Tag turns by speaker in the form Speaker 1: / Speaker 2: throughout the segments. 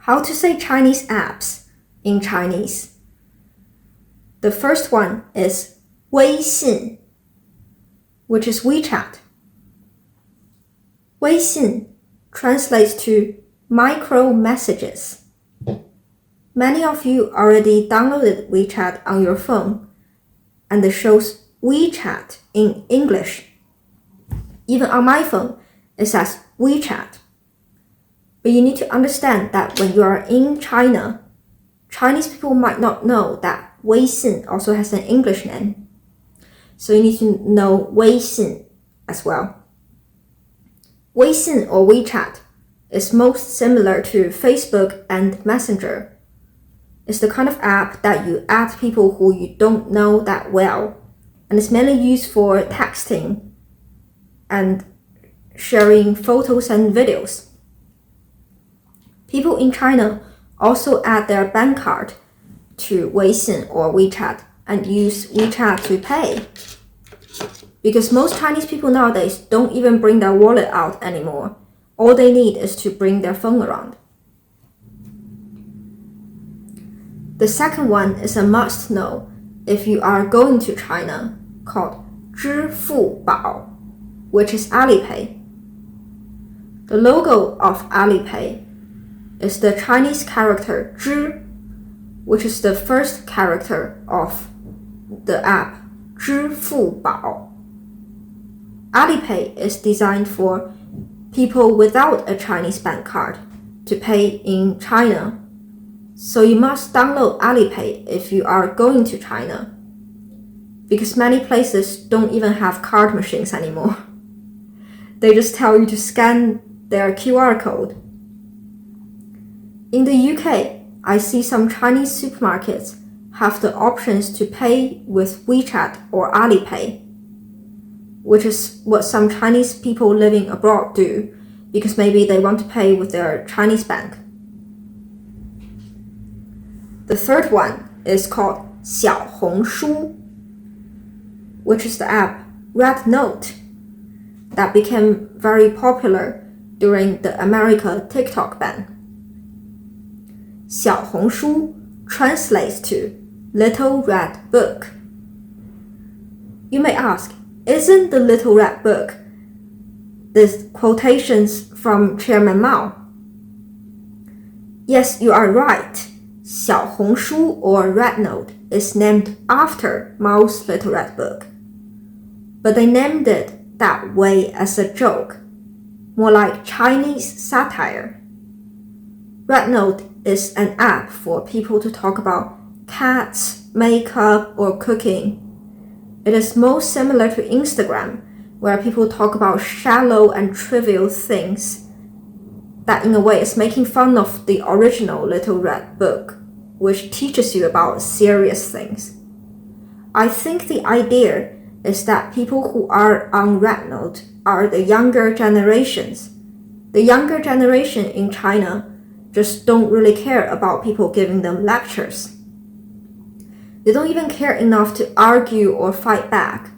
Speaker 1: How to say Chinese apps in Chinese. The first one is 微信, which is WeChat. 微信 translates to micro messages. Many of you already downloaded WeChat on your phone, and it shows WeChat in English. Even on my phone, it says WeChat. But you need to understand that when you are in China, Chinese people might not know that 微信 also has an English name. So you need to know 微信 as well. 微信or WeChat is most similar to Facebook and Messenger. It's the kind of app that you add people who you don't know that well, and it's mainly used for texting and sharing photos and videos. People in China also add their bank card to 微信 or WeChat and use WeChat to pay. Because most Chinese people nowadays don't even bring their wallet out anymore. All they need is to bring their phone around. The second one is a must-know if you are going to China, called 支付宝, which is Alipay. The logo of Alipay is the Chinese character 支, which is the first character of the app 支付宝. Alipay is designed for people without a Chinese bank card to pay in China. So you must download Alipay if you are going to China, because many places don't even have card machines anymore. They just tell you to scan their QR code. In the UK, I see some Chinese supermarkets have the options to pay with WeChat or Alipay, which is what some Chinese people living abroad do, because maybe they want to pay with their Chinese bank. The third one is called 小红书, which is the app Red Note that became very popular during the America TikTok ban. 小红书 translates to Little Red Book. You may ask, isn't the Little Red Book the quotations from Chairman Mao? Yes, you are right. 小红书 or Red Note is named after Mao's Little Red Book. But they named it that way as a joke, more like Chinese satire. Red Note is an app for people to talk about cats, makeup, or cooking. It is most similar to Instagram, where people talk about shallow and trivial things that in a way is making fun of the original Little Red Book, which teaches you about serious things. I think the idea is that people who are on Red Note are the younger generations. The younger generation in China just don't really care about people giving them lectures. They don't even care enough to argue or fight back.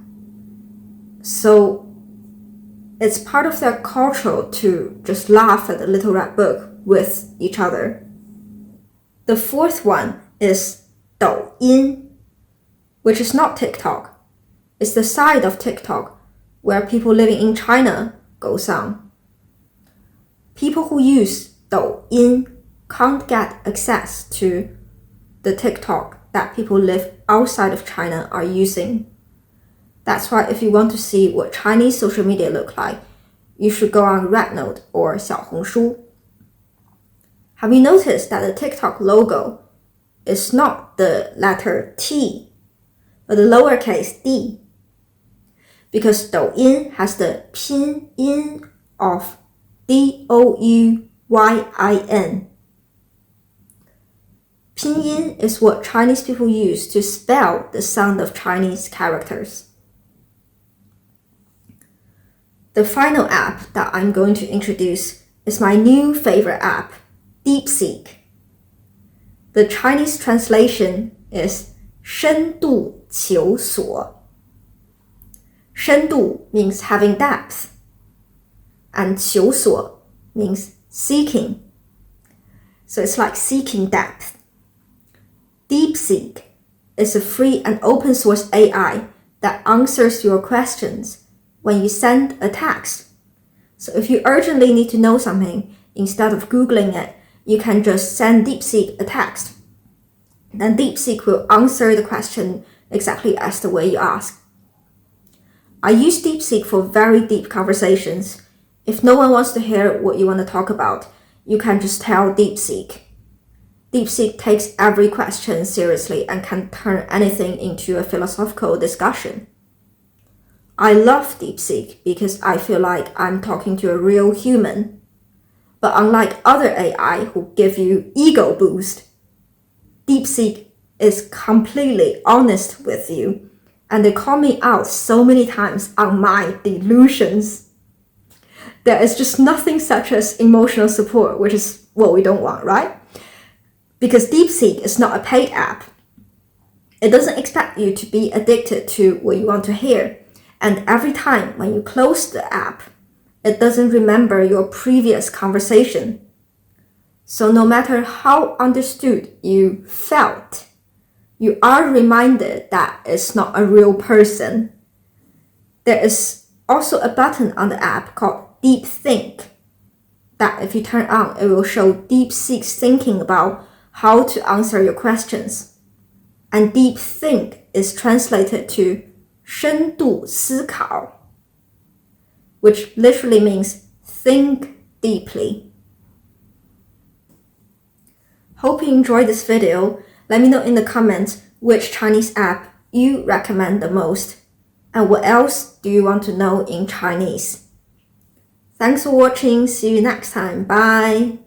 Speaker 1: So it's part of their culture to just laugh at the Little Red Book with each other. The fourth one is 抖音, which is not TikTok. It's the side of TikTok where people living in China goes on. People who use 抖音 can't get access to the TikTok that people live outside of China are using. That's why if you want to see what Chinese social media look like, you should go on Red Note or 小红书. Have you noticed that the TikTok logo is not the letter T, but the lowercase d? Because 抖音 has the 拼音 of Douyin. 拼音 is what Chinese people use to spell the sound of Chinese characters. The final app that I'm going to introduce is my new favorite app, DeepSeek. The Chinese translation is 深度求索. 深度 means having depth, and 求索 means seeking. So it's like seeking depth. DeepSeek is a free and open source AI that answers your questions when you send a text. So if you urgently need to know something, instead of Googling it, you can just send DeepSeek a text. Then DeepSeek will answer the question exactly as the way you ask. I use DeepSeek for very deep conversations. If no one wants to hear what you want to talk about, you can just tell DeepSeek. DeepSeek takes every question seriously and can turn anything into a philosophical discussion. I love DeepSeek because I feel like I'm talking to a real human. But unlike other AI who give you ego boost, DeepSeek is completely honest with you, and they call me out so many times on my delusions. There is just nothing such as emotional support, which is what we don't want, right? Because DeepSeek is not a paid app. It doesn't expect you to be addicted to what you want to hear. And every time when you close the app, it doesn't remember your previous conversation. So no matter how understood you felt, you are reminded that it's not a real person. There is also a button on the app called Deep Think that if you turn on, it will show DeepSeek's thinking about how to answer your questions. And Deep Think is translated to 深度思考, which literally means think deeply. Hope you enjoyed this video. Let me know in the comments which Chinese app you recommend the most, and what else do you want to know in Chinese. Thanks for watching. See you next time. Bye.